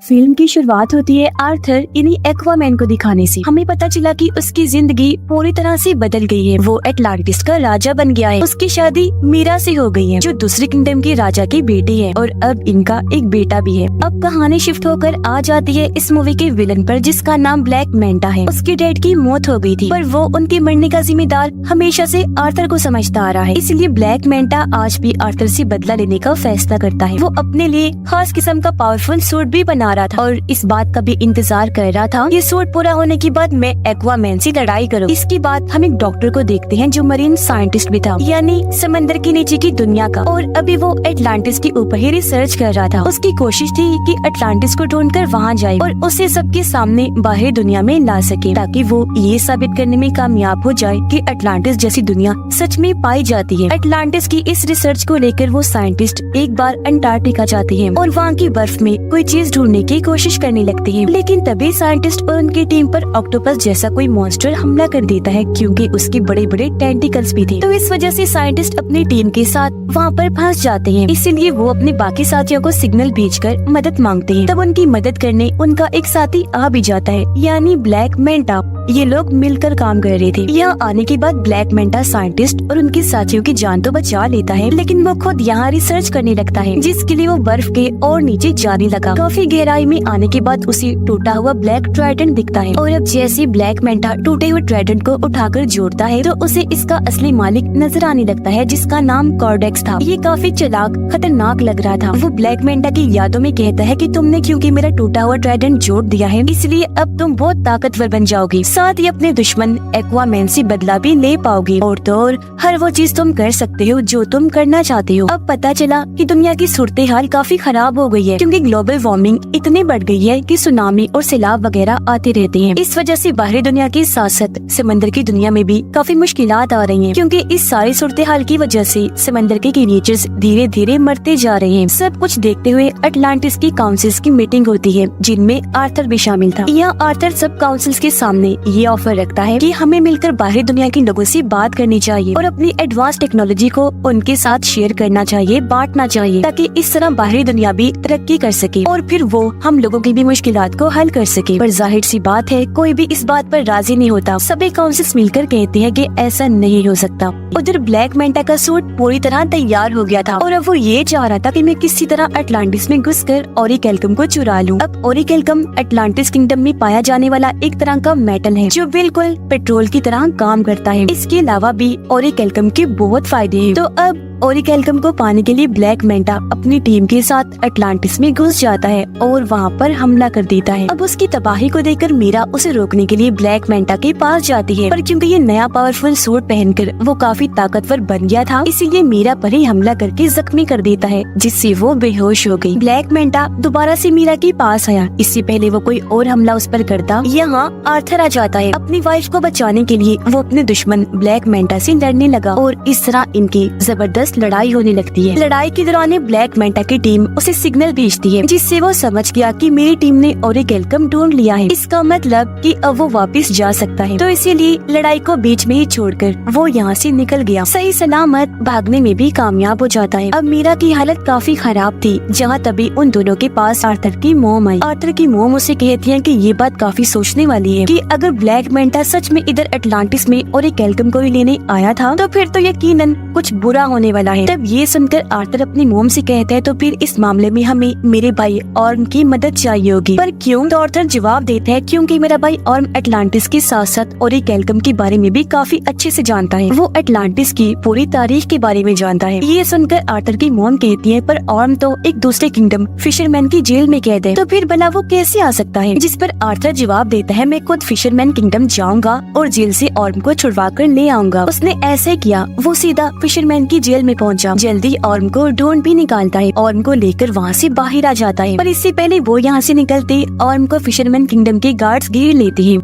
Film की शुरुआत होती है आर्थर यानी एक्वामैन को दिखाने से। हमें पता चला कि उसकी जिंदगी पूरी तरह से बदल गई है। वो एटलांटिस का राजा बन गया है। उसकी शादी मीरा से हो गई है, जो दूसरे किंगडम की राजा की बेटी है, और अब इनका एक बेटा भी है। अब कहानी शिफ्ट होकर आ जाती है इस मूवी के विलन पर, जिसका नाम ब्लैक मैंटा है। उसके डैड की मौत हो गई थी, पर वो उनके मरने का जिम्मेदार हमेशा से आर्थर को समझता आ रहा है। इसलिए ब्लैक मैंटा आज भी आर्थर से बदला लेने का फैसला करता है। वो अपने लिए खास किस्म का पावरफुल सूट भी बना रहा था और इस बात का भी इंतजार कर रहा था, ये सूट पूरा होने के बाद मैं एक्वामैन से लड़ाई करूं। इसके बाद हम एक डॉक्टर को देखते हैं जो मरीन साइंटिस्ट भी था, यानी समंदर के नीचे की दुनिया का, और अभी वो एटलांटिस के ऊपर ही रिसर्च कर रहा था। उसकी कोशिश थी कि एटलांटिस को ढूंढकर वहाँ जाए और उसे सबके सामने बाहरी दुनिया में ला सके, ताकि वो ये साबित करने में कामयाब हो जाए कि एटलांटिस जैसी दुनिया सच में पाई जाती है। एटलांटिस की इस रिसर्च को लेकर वो साइंटिस्ट एक बार अंटार्कटिका जाते हैं और वहाँ की बर्फ में कोई चीज ढूंढने की कोशिश करने लगते हैं। लेकिन तभी साइंटिस्ट और उनकी टीम पर ऑक्टोपस जैसा कोई मॉन्स्टर हमला कर देता है, क्योंकि उसके बड़े बड़े टेंटिकल्स भी थे। तो इस वजह से साइंटिस्ट अपनी टीम के साथ वहाँ पर फंस जाते हैं। इसीलिए वो अपने बाकी साथियों को सिग्नल भेजकर मदद मांगते हैं। तब उनकी मदद करने उनका एक साथी आ भी जाता है, यानी ब्लैक मैंटा। ये लोग मिलकर काम कर रहे थे। यहाँ आने के बाद ब्लैक मैंटा साइंटिस्ट और उनके साथियों की जान तो बचा लेता है, लेकिन वो खुद यहाँ रिसर्च करने लगता है, जिसके लिए वो बर्फ के और नीचे जाने लगा। काफी गहराई में आने के बाद उसे टूटा हुआ ब्लैक ट्राइडेंट दिखता है, और अब जैसे ब्लैक मैंटा टूटे हुए ट्राइडेंट को उठाकर जोड़ता है तो उसे इसका असली मालिक नजर आने लगता है, जिसका नाम कॉर्डेक्स था। ये काफी चालाक खतरनाक लग रहा था। वो ब्लैक मैंटा की यादों में कहता है कि तुमने क्योंकि मेरा टूटा हुआ ट्राइडेंट जोड़ दिया है, इसलिए अब तुम बहुत ताकतवर बन जाओगी, साथ ही अपने दुश्मन एक्वामैन से बदला भी ले पाओगी, और तो और हर वो चीज तुम कर सकते हो जो तुम करना चाहते हो। अब पता चला कि दुनिया की सूरत हाल काफी खराब हो गई है, क्योंकि ग्लोबल वार्मिंग इतनी बढ़ गई है कि सुनामी और सैलाब वगैरह आते रहते हैं। इस वजह से बाहरी दुनिया के साथ साथ समंदर की दुनिया में भी काफी मुश्किलात आ रही हैं, क्योंकि इस सारी सूरत हाल की वजह से समंदर के क्रिएचर्स धीरे धीरे मरते जा रहे हैं। सब कुछ देखते हुए एटलांटिस की काउंसिल्स की मीटिंग होती है, जिनमें आर्थर भी शामिल था। यहाँ आर्थर सब काउंसिल्स के सामने ये ऑफर रखता है कि हमें मिलकर बाहरी दुनिया के लोगों से बात करनी चाहिए और अपनी एडवांस टेक्नोलॉजी को उनके साथ शेयर करना चाहिए, बांटना चाहिए, ताकि इस तरह बाहरी दुनिया भी तरक्की कर सके और फिर वो हम लोगों की भी मुश्किलात को हल कर सके। पर जाहिर सी बात है, कोई भी इस बात पर राजी नहीं होता। सभी काउंसिल्स मिलकर कहते हैं कि ऐसा नहीं हो सकता। उधर ब्लैक मैंटा का सूट पूरी तरह तैयार हो गया था, और अब वो ये चाह रहा था कि मैं किसी तरह एटलांटिस में घुसकर ओरिकेल्कम को चुरा लूं। अब ओरिकेल्कम एटलांटिस किंगडम में पाया जाने वाला एक तरह का मेटल है, जो बिल्कुल पेट्रोल की तरह काम करता है। इसके अलावा भी ओरिकेल्कम के बहुत फायदे हैं। तो अब ओरिकेल्कम को पाने के लिए ब्लैक मैंटा अपनी टीम के साथ एटलांटिस में घुस जाता है और वहाँ पर हमला कर देता है। अब उसकी तबाही को देखकर मीरा उसे रोकने के लिए ब्लैक मैंटा के पास जाती है, पर क्योंकि ये नया पावरफुल सूट पहनकर वो काफी ताकतवर बन गया था, इसीलिए मीरा पर ही हमला करके जख्मी कर देता है, जिससे वो बेहोश हो गई। ब्लैक मैंटा दोबारा से मीरा के पास आया। इससे पहले वो कोई और हमला उस पर करता, यहाँ आर्थर आ जाता है। अपनी वाइफ को बचाने के लिए वो अपने दुश्मन ब्लैक मैंटा से लड़ने लगा, और इस तरह इनकी जबरदस्त लड़ाई होने लगती है। लड़ाई के दौरान ब्लैक मैंटा की टीम उसे सिग्नल भेजती है, जिससे वो समझ गया कि मेरी टीम ने ओरिकेल्कम ढूंढ लिया है। इसका मतलब कि अब वो वापस जा सकता है। तो इसीलिए लड़ाई को बीच में ही छोड़कर वो यहाँ से निकल गया। सही सलामत भागने में भी कामयाब हो जाता है। अब मीरा की हालत काफी खराब थी, जहाँ तभी उन दोनों के पास आर्थर की मोम आई। आर्थर की मोम उसे कहती है कि ये बात काफी सोचने वाली है कि अगर ब्लैक मैंटा सच में इधर एटलांटिस में ओरिकेल्कम को ही लेने आया था, तो फिर तो यकीनन कुछ बुरा होने वाला है। तब ये सुनकर आर्थर अपनी मोम से कहता है, तो फिर इस मामले में हमें मेरे भाई ऑर्म की मदद चाहिए होगी। पर क्यों? तो आर्थर जवाब देता है, क्योंकि मेरा भाई ऑर्म एटलांटिस के साथ साथ ओरिकेल्कम के बारे में भी काफी अच्छे से जानता है। वो एटलांटिस की पूरी तारीख के बारे में जानता है। ये सुनकर आर्थर की मोम कहती है, पर ऑर्म तो एक दूसरे किंगडम फिशरमैन की जेल में कैद है, तो फिर भला वो कैसे आ सकता है? जिस पर आर्थर जवाब देता है, मैं खुद फिशरमैन किंगडम जाऊंगा और जेल से ऑर्म को छुड़वा कर ले आऊंगा। उसने ऐसे किया, वो सीधा फिशरमैन की जेल में पहुंचा। जल्दी ऑर्म को ढूंढ भी निकालता है, ऑर्म को लेकर वहाँ से बाहर आ जाता है। पर इससे पहले वो यहाँ से निकलते ऑर्म को फिशरमैन किंगडम के गार्ड्स घेर लेते हैं।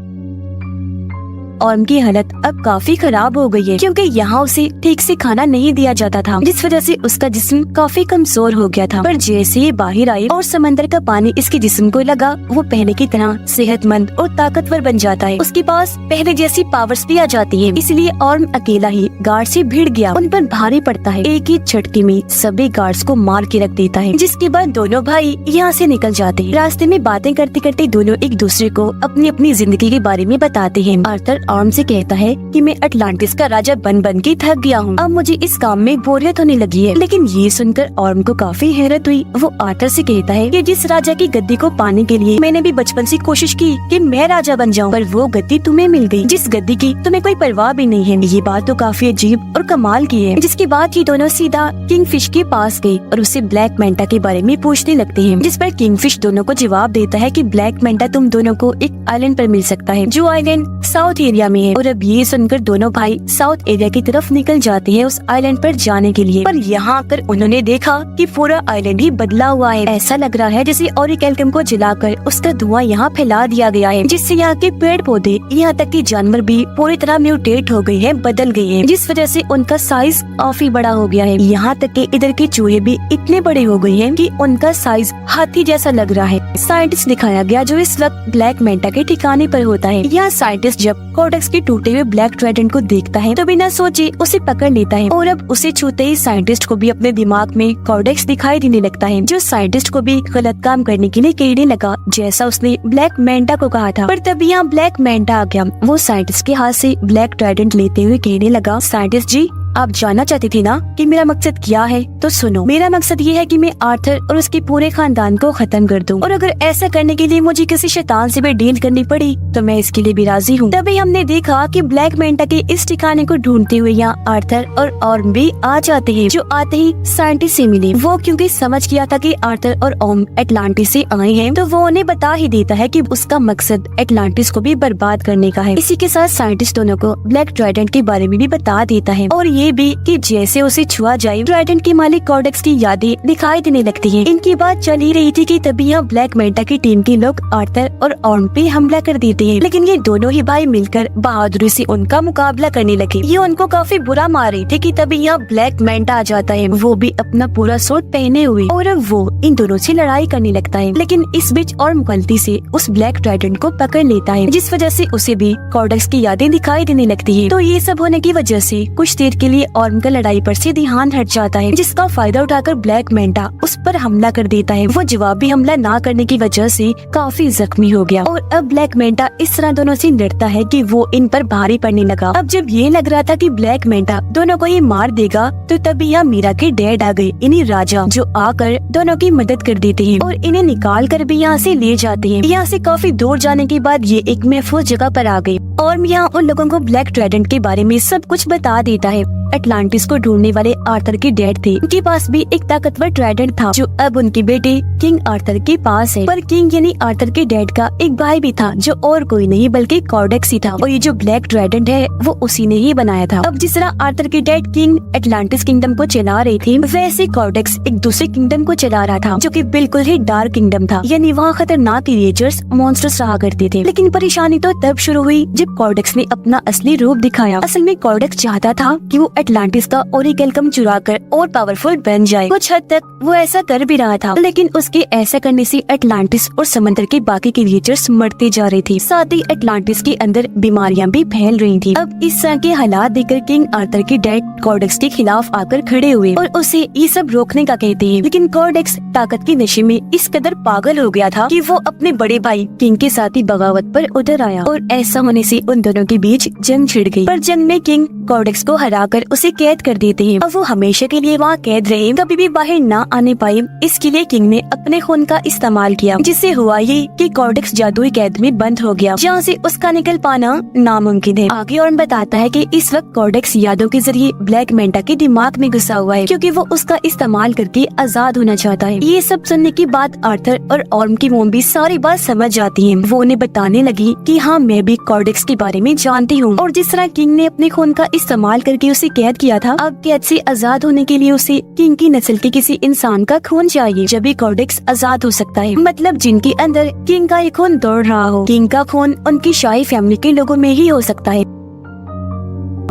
ऑर्म की हालत अब काफी खराब हो गई है, क्योंकि यहाँ उसे ठीक से खाना नहीं दिया जाता था, जिस वजह से उसका जिस्म काफी कमजोर हो गया था। पर जैसे ये बाहर आई और समंदर का पानी इसके जिस्म को लगा, वो पहले की तरह सेहतमंद और ताकतवर बन जाता है। उसके पास पहले जैसी पावर्स भी आ जाती है। इसलिए ऑर्म अकेला ही गार्ड से भिड़ गया, उन पर भारी पड़ता है। एक ही झटके में सभी गार्ड्स को मार के रख देता है, जिसके बाद दोनों भाई यहाँ से निकल जाते हैं। रास्ते में बातें करते करते दोनों एक दूसरे को अपनी अपनी जिंदगी के बारे में बताते हैं। आर्थर ऑर्म से कहता है कि मैं अटलांटिस का राजा बन बन के थक गया हूँ, अब मुझे इस काम में बोरियत होने लगी है। लेकिन ये सुनकर ऑर्म को काफी हैरत हुई। वो आर्थर से कहता है कि जिस राजा की गद्दी को पाने के लिए मैंने भी बचपन से कोशिश की कि मैं राजा बन जाऊं, पर वो गद्दी तुम्हें मिल गई, जिस गद्दी की तुम्हें कोई परवाह भी नहीं है। ये बात तो काफी अजीब और कमाल की है। जिसके बाद ये दोनों सीधा किंगफिश के पास गए और उससे ब्लैक मेंटा के बारे में पूछने लगते हैं, जिस पर किंगफिश दोनों को जवाब देता है कि ब्लैक मेंटा तुम दोनों को एक आइलैंड पर मिल सकता है, जो आइलैंड साउथ एरिया में है। और अब ये सुनकर दोनों भाई साउथ एरिया की तरफ निकल जाते हैं उस आइलैंड पर जाने के लिए। पर यहाँ आकर उन्होंने देखा कि पूरा आइलैंड ही बदला हुआ है। ऐसा लग रहा है जैसे ओरिकेल्कम को जलाकर उसका धुआं यहाँ फैला दिया गया है, जिससे यहाँ के पेड़ पौधे यहाँ तक कि जानवर भी पूरी तरह म्यूटेट हो गए हैं, बदल गए हैं, जिस वजह से उनका साइज काफी बड़ा हो गया है। यहाँ तक कि इधर के चूहे भी इतने बड़े हो गए हैं कि उनका साइज हाथी जैसा लग रहा है। साइंटिस्ट दिखाया गया जो इस वक्त ब्लैक मेंटा के ठिकाने पर होता है। यहाँ साइंटिस्ट जब कोडेक्स के टूटे हुए ब्लैक ट्राइडेंट को देखता है तो बिना सोचे उसे पकड़ लेता है, और अब उसे छूते ही साइंटिस्ट को भी अपने दिमाग में कोडेक्स दिखाई देने लगता है, जो साइंटिस्ट को भी गलत काम करने के लिए कहने लगा, जैसा उसने ब्लैक मेंटा को कहा था। पर तभी यहाँ ब्लैक मेंटा आ गया। वो साइंटिस्ट के हाथ से ब्लैक ट्राइडेंट लेते हुए कहने लगा, साइंटिस्ट जी, आप जानना चाहती थी ना कि मेरा मकसद क्या है, तो सुनो। मेरा मकसद ये है कि मैं आर्थर और उसके पूरे खानदान को खत्म कर दूं, और अगर ऐसा करने के लिए मुझे किसी शैतान से भी डील करनी पड़ी तो मैं इसके लिए भी राजी हूँ। तभी हमने देखा कि ब्लैक मेंटा के इस ठिकाने को ढूंढते हुए यहाँ आर्थर और ऑर्म भी आ जाते हैं, जो आते ही साइंटिस्ट से मिले। वो क्योंकि समझ गया था कि आर्थर और ऑर्म एटलांटिस से आए हैं, तो वो उन्हें बता ही देता है कि उसका मकसद एटलांटिस को भी बर्बाद करने का है। इसी के साथ साइंटिस्ट दोनों को ब्लैक ट्राइडेंट के बारे में भी बता देता है, और ये भी कि जैसे उसे छुआ जाए ट्राइडेंट के मालिक कोडेक्स की यादें दिखाई देने लगती हैं। इनकी बात चल ही रही थी कि तभी यहाँ ब्लैक मेंटा की टीम के लोग आर्थर और ऑर्म पे हमला कर देते हैं, लेकिन ये दोनों ही भाई मिलकर बहादुरी से उनका मुकाबला करने लगे। ये उनको काफी बुरा मार रहे थे कि तभी यहाँ ब्लैक मेंटा आ जाता है, वो भी अपना पूरा सूट पहने हुए, और अब वो इन दोनों से लड़ाई करने लगता है। लेकिन इस बीच ऑर्म गलती से उस ब्लैक ट्राइडेंट को पकड़ लेता है, जिस वजह से उसे भी कोडेक्स की यादें दिखाई देने लगती है। तो ये सब होने की वजह से कुछ देर के लिए ऑर्म का लड़ाई पर से ध्यान हट जाता है, जिसका फायदा उठाकर ब्लैक मेंटा उस पर हमला कर देता है। वो जवाबी हमला ना करने की वजह से काफी जख्मी हो गया, और अब ब्लैक मेंटा इस तरह दोनों से लड़ता है कि वो इन पर भारी पड़ने लगा। अब जब ये लग रहा था कि ब्लैक मेंटा दोनों को ये मार देगा, तो तभी यहाँ मीरा के डैड आ गए, इन्हीं राजा, जो आकर दोनों की मदद कर देते हैं और इन्हें निकाल कर भी यहाँ से ले जाते हैं। यहाँ से काफी दूर जाने के बाद ये एक महफूज जगह पर आ गए, और यहाँ उन लोगों को ब्लैक ट्राइडेंट के बारे में सब कुछ बता देता है। एटलांटिस को ढूंढने वाले आर्थर के डैड थे, उनके पास भी एक ताकतवर ट्राइडेंट था, जो अब उनके बेटे किंग आर्थर के पास है। पर किंग यानी आर्थर के डैड का एक भाई भी था, जो और कोई नहीं बल्कि कोडेक्स ही था, और ये जो ब्लैक ट्राइडेंट है वो उसी ने ही बनाया था। अब जिस तरह आर्थर के डैड किंग एटलांटिस किंगडम को चला रहे थे, वैसे कोडेक्स एक दूसरे किंगडम को चला रहा था, जो कि बिल्कुल ही डार्क किंगडम था, यानी वहाँ खतरनाक क्रिएचर्स, मॉन्स्टर्स रहा करते थे। लेकिन परेशानी तो तब शुरू हुई जब कोडेक्स ने अपना असली रूप दिखाया। असल में कोडेक्स चाहता था कि वो एटलांटिस का ओरिकेल्कम चुराकर और पावरफुल बन जाए। कुछ हद तक वो ऐसा कर भी रहा था, लेकिन उसके ऐसा करने से एटलांटिस और समंदर के बाकी क्रिएचर्स मरते जा रहे थे, साथ ही एटलांटिस के अंदर बीमारियां भी फैल रही थी। अब इस तरह के हालात देखकर किंग आर्थर के डैड कोडेक्स के खिलाफ आकर खड़े हुए और उसे ये सब रोकने का कहते हैं। लेकिन कोडेक्स ताकत के नशे में इस कदर पागल हो गया था कि वो अपने बड़े भाई किंग के साथ ही बगावत पर उतर आया, और ऐसा होने से उन दोनों के बीच जंग छिड़ गई। पर जंग में किंग कोडेक्स को हराकर उसे कैद कर देते हैं। अब वो हमेशा के लिए वहाँ कैद रहे, कभी भी बाहर ना आने पाए। इसके लिए किंग ने अपने खून का इस्तेमाल किया, जिससे हुआ ये कि कोडेक्स जादुई कैद में बंद हो गया, जहाँ से उसका निकल पाना नामुमकिन है। आगे और बताता है कि इस वक्त कोडेक्स यादों के जरिए ब्लैक मेंटा के दिमाग में घुसा हुआ है, क्योंकि वो उसका इस्तेमाल करके आजाद होना चाहता है। ये सब सुनने के बाद आर्थर और ऑर्म की मोम भी सारी बात समझ जाती है। वो उन्हें बताने लगी कि हाँ, मैं भी कोडेक्स के बारे में जानती हूँ, और जिस तरह किंग ने अपने खून का इस्तेमाल करके उसे कैद किया था, अब कैद से आजाद होने के लिए उसे किंग की नस्ल के किसी इंसान का खून चाहिए, जब भी कॉर्डेक्स आजाद हो सकता है। मतलब जिनके अंदर किंग का एक खून दौड़ रहा हो। किंग का खून उनकी शाही फैमिली के लोगों में ही हो सकता है।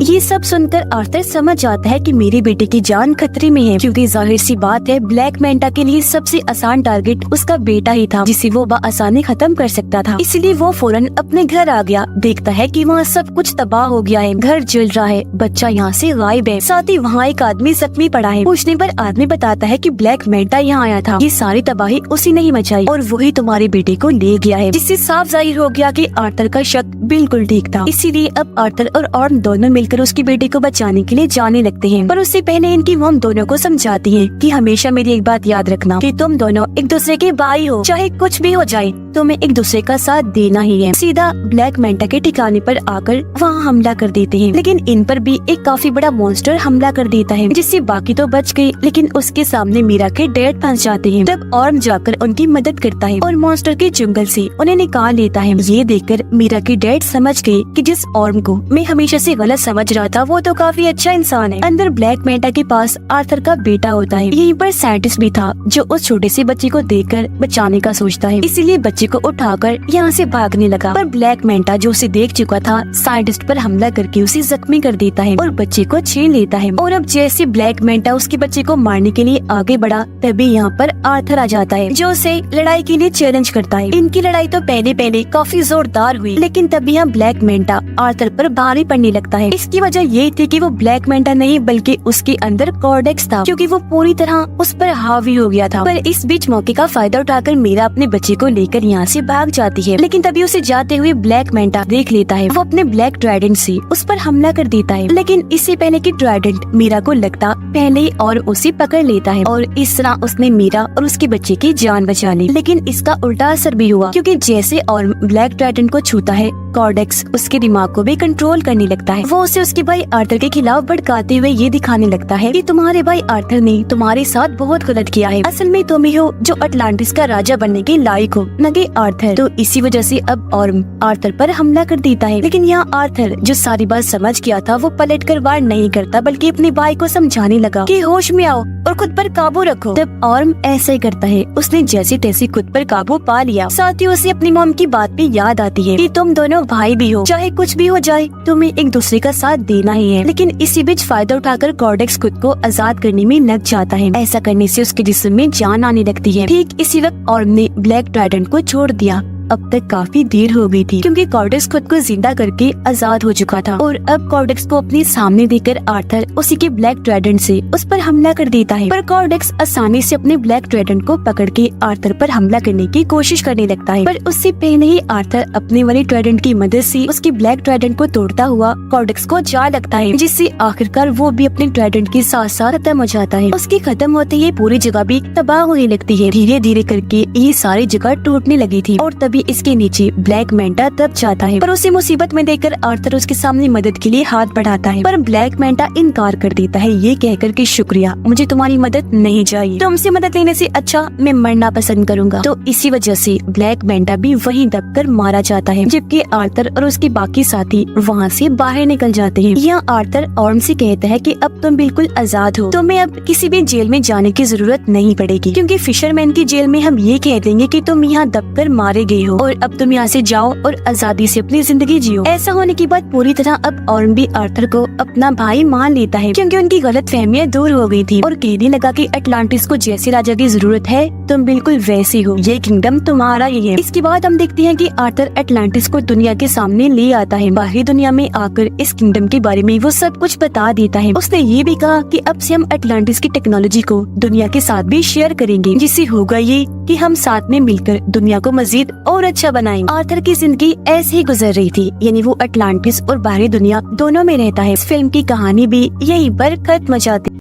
ये सब सुनकर आर्थर समझ जाता है कि मेरे बेटे की जान खतरे में है, क्योंकि जाहिर सी बात है ब्लैक मेंटा के लिए सबसे आसान टारगेट उसका बेटा ही था, जिसे वो आसानी खत्म कर सकता था। इसलिए वो फौरन अपने घर आ गया। देखता है कि वहाँ सब कुछ तबाह हो गया है, घर जल रहा है, बच्चा यहाँ से गायब है, साथ ही वहाँ एक आदमी जख्मी पड़ा है। पूछने पर आदमी बताता है कि ब्लैक मेंटा यहाँ आया था, ये सारी तबाही उसी ने ही मचाई और वही तुम्हारे बेटे को ले गया है, जिससे साफ जाहिर हो गया कि आर्थर का शक बिल्कुल ठीक था। इसीलिए अब आर्थर और ऑर्म दोनों मिलकर उसकी बेटी को बचाने के लिए जाने लगते हैं। पर उससे पहले इनकी मॉम दोनों को समझाती है कि हमेशा मेरी एक बात याद रखना कि तुम दोनों एक दूसरे के भाई हो, चाहे कुछ भी हो जाए तुम्हें एक दूसरे का साथ देना ही है। सीधा ब्लैक मेंटा के ठिकाने पर आकर वहाँ हमला कर देते हैं, लेकिन इन पर भी एक काफी बड़ा मॉन्स्टर हमला कर देता है, जिससे बाकी तो बच गए, लेकिन उसके सामने मीरा के डैड फंस जाते हैं। तब ऑर्म जाकर उनकी मदद करता है और मॉन्स्टर के जंगल से उन्हें निकाल लेता है। ये देखकर मीरा के डैड समझ गए कि जिस ऑर्म को मैं हमेशा से गलत समझ रहा था वो तो काफी अच्छा इंसान है। अंदर ब्लैक मेंटा के पास आर्थर का बेटा होता है। यहीं पर साइंटिस्ट भी था जो उस छोटे से बच्चे को देखकर बचाने का सोचता है, इसीलिए बच्चे को उठाकर यहाँ से भागने लगा। पर ब्लैक मेंटा जो उसे देख चुका था साइंटिस्ट पर हमला करके उसे जख्मी कर देता है और बच्चे को छीन लेता है। और अब जैसे ब्लैक मेंटा उसके बच्चे को मारने के लिए आगे बढ़ा, तभी यहाँ पर आर्थर आ जाता है जो उसे लड़ाई के लिए चैलेंज करता है। इनकी लड़ाई तो पहले काफी जोरदार हुई, लेकिन तभी यहाँ ब्लैक मेंटा आर्थर पर भारी पड़ने लगता है। इसकी वजह ये थी कि वो ब्लैक मेंटा नहीं बल्कि उसके अंदर कॉर्डेक्स था, क्योंकि वो पूरी तरह उस पर हावी हो गया था। पर इस बीच मौके का फायदा उठाकर मीरा अपने बच्चे को लेकर यहाँ से भाग जाती है, लेकिन तभी उसे जाते हुए ब्लैक मेंटा देख लेता है। वो अपने ब्लैक ट्राइडेंट से उस पर हमला कर देता है, लेकिन इससे पहले कि ट्राइडेंट मीरा को लगता पहले और उसे पकड़ लेता है और इस तरह उसने मीरा और उसके बच्चे की जान बचा ली। लेकिन इसका उल्टा असर भी हुआ, क्योंकि जैसे और ब्लैक ट्राइडेंट को छूता है कॉर्डेक्स उसके दिमाग को भी कंट्रोल करने लगता है। वो उसे उसके भाई आर्थर के खिलाफ भड़काते हुए ये दिखाने लगता है कि तुम्हारे भाई आर्थर ने तुम्हारे साथ बहुत गलत किया है, असल में तुम ही हो जो अटलांटिस का राजा बनने के लायक हो, न कि आर्थर। तो इसी वजह से अब ऑर्म आर्थर पर हमला कर देता है। लेकिन यहाँ आर्थर जो सारी बात समझ गया था वो पलटकर वार नहीं करता, बल्कि अपने भाई को समझाने लगा कि होश में आओ और खुद पर काबू रखो। तब ऑर्म ऐसा ही करता है, उसने जैसे तैसे खुद पर काबू पा लिया। साथ ही उसे अपनी मॉम की बात भी याद आती है कि तुम दोनों भाई भी हो, चाहे कुछ भी हो जाए तुम्हें एक दूसरे का साथ देना ही है। लेकिन इसी बीच फायदा उठाकर कॉर्डेक्स खुद को आजाद करने में लग जाता है। ऐसा करने से उसके जिस्म में जान आने लगती है। ठीक इसी वक्त ऑर्म ने ब्लैक ट्राइडेंट को छोड़ दिया। अब तक काफी देर हो गई थी, क्योंकि कॉर्डेक्स खुद को जिंदा करके आजाद हो चुका था। और अब कॉर्डेक्स को अपने सामने देखकर आर्थर उसी के ब्लैक ट्राइडेंट से उस पर हमला कर देता है। पर कॉर्डेक्स आसानी से अपने ब्लैक ट्राइडेंट को पकड़ के आर्थर पर हमला करने की कोशिश करने लगता है। पर उससे पहले ही आर्थर अपने वाले ट्राइडेंट की मदद से उसके ब्लैक ट्राइडेंट को तोड़ता हुआ कॉर्डेक्स को जा लगता है, जिससे आखिरकार वो भी अपने ट्राइडेंट के साथ साथ खत्म हो जाता है। उसके खत्म होते ही पूरी जगह भी तबाह होने लगती है। धीरे धीरे करके ये सारी जगह टूटने लगी थी और तभी इसके नीचे ब्लैक मेंटा दब जाता है। पर उसे मुसीबत में देखकर आर्थर उसके सामने मदद के लिए हाथ बढ़ाता है, पर ब्लैक मेंटा इनकार कर देता है, ये कहकर कि शुक्रिया, मुझे तुम्हारी मदद नहीं चाहिए, तुमसे मदद लेने से अच्छा मैं मरना पसंद करूंगा। तो इसी वजह से ब्लैक मेंटा भी वहीं दबकर मारा जाता है, जबकि आर्थर और उसके बाकी साथी वहाँ से बाहर निकल जाते हैं। यहाँ आर्थर ऑर्म से कहता है कि अब तुम बिल्कुल आजाद हो, तुम्हें अब किसी भी जेल में जाने की जरूरत नहीं पड़ेगी, क्योंकि फिशरमैन की जेल में हम ये कह देंगे कि तुम यहाँ दबकर मारे गए हो और अब तुम यहाँ से जाओ और आजादी से अपनी जिंदगी जियो। ऐसा होने के बाद पूरी तरह अब ऑर्म भी आर्थर को अपना भाई मान लेता है, क्योंकि उनकी गलत फहमियाँ दूर हो गई थी और कहने लगा कि अटलांटिस को जैसे राजा की जरूरत है तुम बिल्कुल वैसे हो, ये किंगडम तुम्हारा ही है। इसके बाद हम देखते हैं कि आर्थर अटलांटिस को दुनिया के सामने ले आता है। बाहरी दुनिया में आकर इस किंगडम के बारे में वो सब कुछ बता देता है। उसने ये भी कहा कि अब से हम अटलांटिस की टेक्नोलॉजी को दुनिया के साथ भी शेयर करेंगे, जिससे होगा ये कि हम साथ में मिलकर दुनिया को मजीद और अच्छा बनाएंगे। आर्थर की जिंदगी ऐसे ही गुजर रही थी, यानी वो अटलांटिस और बाहरी दुनिया दोनों में रहता है। इस फिल्म की कहानी भी यहीं पर खत्म हो जाती है।